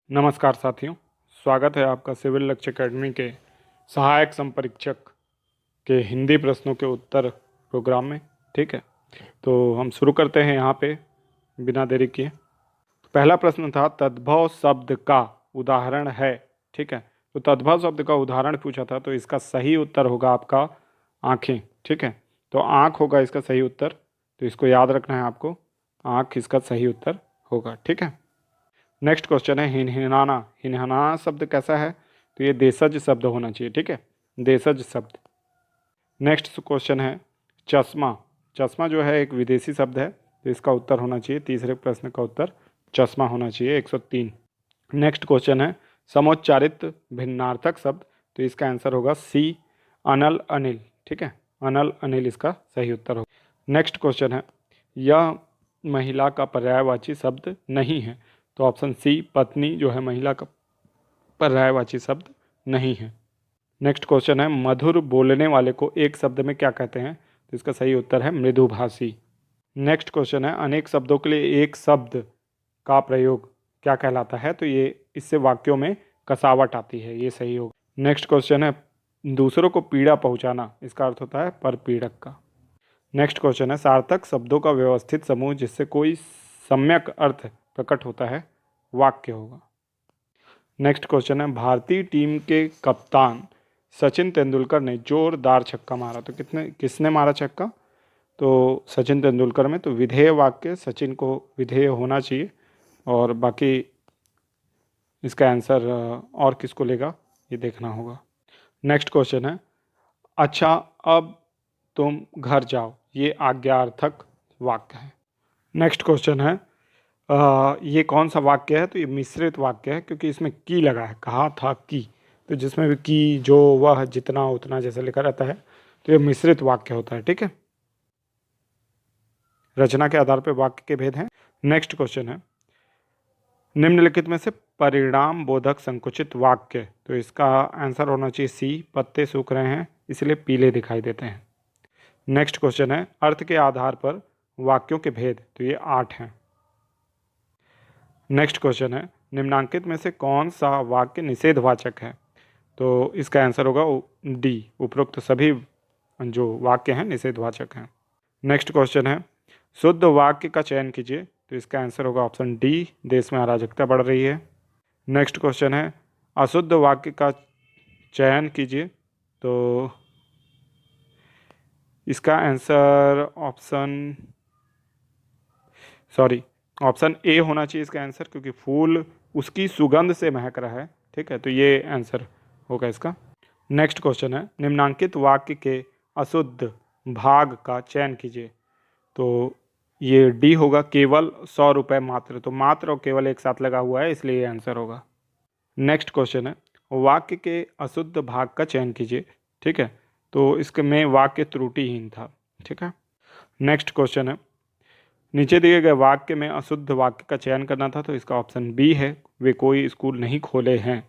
नमस्कार साथियों, स्वागत है आपका सिविल लक्ष्य एकेडमी के सहायक संपरीक्षक के हिंदी प्रश्नों के उत्तर प्रोग्राम में। ठीक है, तो हम शुरू करते हैं यहाँ पे बिना देरी किए। पहला प्रश्न था तद्भव शब्द का उदाहरण है। ठीक है, तो तद्भव शब्द का उदाहरण पूछा था, तो इसका सही उत्तर होगा आपका आँखें। ठीक है, तो आँख होगा इसका सही उत्तर, तो इसको याद रखना है आपको, आँख इसका सही उत्तर होगा। ठीक है, नेक्स्ट क्वेश्चन है हिनहिनाना। हिनहिनाना शब्द कैसा है? तो ये देशज शब्द होना चाहिए। ठीक है, देशज शब्द। नेक्स्ट क्वेश्चन है चश्मा। चश्मा जो है एक विदेशी शब्द है, तो इसका उत्तर होना चाहिए, तीसरे प्रश्न का उत्तर चश्मा होना चाहिए, 103। नेक्स्ट क्वेश्चन है समोच्चारित भिन्नार्थक शब्द, तो इसका आंसर होगा सी, अनल अनिल। ठीक है, अनल अनिल इसका सही उत्तर होगा। नेक्स्ट क्वेश्चन है यह महिला का पर्यायवाची शब्द नहीं है, तो ऑप्शन सी पत्नी जो है महिला का पर्यायवाची शब्द नहीं है। नेक्स्ट क्वेश्चन है मधुर बोलने वाले को एक शब्द में क्या कहते हैं, तो इसका सही उत्तर है मृदुभाषी। नेक्स्ट क्वेश्चन है अनेक शब्दों के लिए एक शब्द का प्रयोग क्या कहलाता है, तो ये इससे वाक्यों में कसावट आती है, ये सही होगा। नेक्स्ट क्वेश्चन है दूसरों को पीड़ा पहुंचाना, इसका अर्थ होता है परपीड़क का। नेक्स्ट क्वेश्चन है सार्थक शब्दों का व्यवस्थित समूह जिससे कोई सम्यक अर्थ प्रकट होता है, वाक्य होगा। नेक्स्ट क्वेश्चन है भारतीय टीम के कप्तान सचिन तेंदुलकर ने जोरदार छक्का मारा, तो किसने मारा छक्का? तो सचिन तेंदुलकर में। तो विधेय वाक्य सचिन को विधेय होना चाहिए, और बाकी इसका आंसर और किसको लेगा ये देखना होगा। नेक्स्ट क्वेश्चन है अच्छा अब तुम घर जाओ, ये आज्ञार्थक वाक्य है। नेक्स्ट क्वेश्चन है ये कौन सा वाक्य है? तो ये मिश्रित वाक्य है, क्योंकि इसमें की लगा है, कहा था की, तो जिसमें भी की जो वह जितना उतना जैसे लिखा रहता है, तो ये मिश्रित वाक्य होता है। ठीक है, रचना के आधार पर वाक्य के भेद हैं। नेक्स्ट क्वेश्चन है निम्नलिखित में से परिणाम बोधक संकुचित वाक्य, तो इसका आंसर होना चाहिए सी, पत्ते सूख रहे हैं इसलिए पीले दिखाई देते हैं। नेक्स्ट क्वेश्चन है अर्थ के आधार पर वाक्यों के भेद, तो ये 8 हैं। नेक्स्ट क्वेश्चन है निम्नांकित में से कौन सा वाक्य निषेधवाचक है, तो इसका आंसर होगा डी, उपरोक्त सभी जो वाक्य हैं निषेधवाचक हैं। नेक्स्ट क्वेश्चन है शुद्ध वाक्य का चयन कीजिए, तो इसका आंसर होगा ऑप्शन डी, देश में अराजकता बढ़ रही है। नेक्स्ट क्वेश्चन है अशुद्ध वाक्य का चयन कीजिए, तो इसका आंसर ऑप्शन ए होना चाहिए इसका आंसर, क्योंकि फूल उसकी सुगंध से महक रहा है। ठीक है, तो ये आंसर होगा इसका। नेक्स्ट क्वेश्चन है निम्नांकित वाक्य के अशुद्ध भाग का चयन कीजिए, तो ये डी होगा, केवल 100 रुपये मात्र, तो मात्र और केवल एक साथ लगा हुआ है इसलिए ये आंसर होगा। नेक्स्ट क्वेश्चन है वाक्य के अशुद्ध भाग का चयन कीजिए। ठीक है, तो इसके में वाक्य त्रुटिहीन था। ठीक है, नेक्स्ट क्वेश्चन है नीचे दिए गए वाक्य में अशुद्ध वाक्य का चयन करना था, तो इसका ऑप्शन बी है, वे कोई स्कूल नहीं खोले हैं।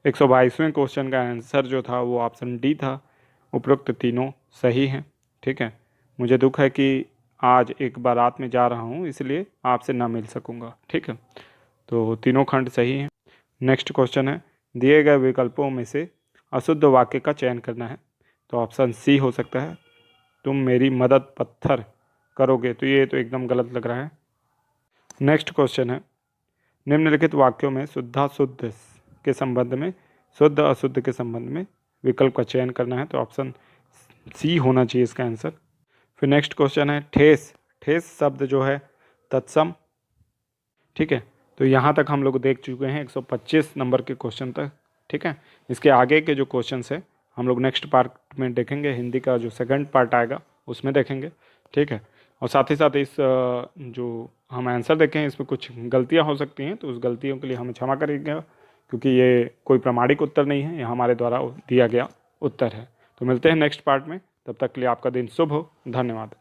122वें क्वेश्चन का आंसर जो था वो ऑप्शन डी था, उपरोक्त तीनों सही हैं। ठीक है, मुझे दुख है कि आज एक बारात में जा रहा हूँ इसलिए आपसे ना मिल सकूँगा। ठीक है, तो तीनों खंड सही हैं। नेक्स्ट क्वेश्चन है दिए गए विकल्पों में से अशुद्ध वाक्य का चयन करना है, तो ऑप्शन सी हो सकता है, तुम मेरी मदद पत्थर करोगे, तो ये तो एकदम गलत लग रहा है। नेक्स्ट क्वेश्चन है निम्नलिखित वाक्यों में शुद्धाशुद्ध के संबंध में, शुद्ध अशुद्ध के संबंध में विकल्प का चयन करना है, तो ऑप्शन सी होना चाहिए इसका आंसर। फिर नेक्स्ट क्वेश्चन है ठेस। ठेस शब्द जो है तत्सम। ठीक है, तो यहाँ तक हम लोग देख चुके हैं 125 नंबर के क्वेश्चन तक। ठीक है, इसके आगे के जो क्वेश्चन है हम लोग नेक्स्ट पार्ट में देखेंगे, हिंदी का जो सेकंड पार्ट आएगा उसमें देखेंगे। ठीक है, और साथ ही साथ इस जो हम आंसर देखें इसमें कुछ गलतियाँ हो सकती हैं, तो उस गलतियों के लिए हमें क्षमा करिएगा, क्योंकि ये कोई प्रामाणिक उत्तर नहीं है, ये हमारे द्वारा दिया गया उत्तर है। तो मिलते हैं नेक्स्ट पार्ट में, तब तक के लिए आपका दिन शुभ हो। धन्यवाद।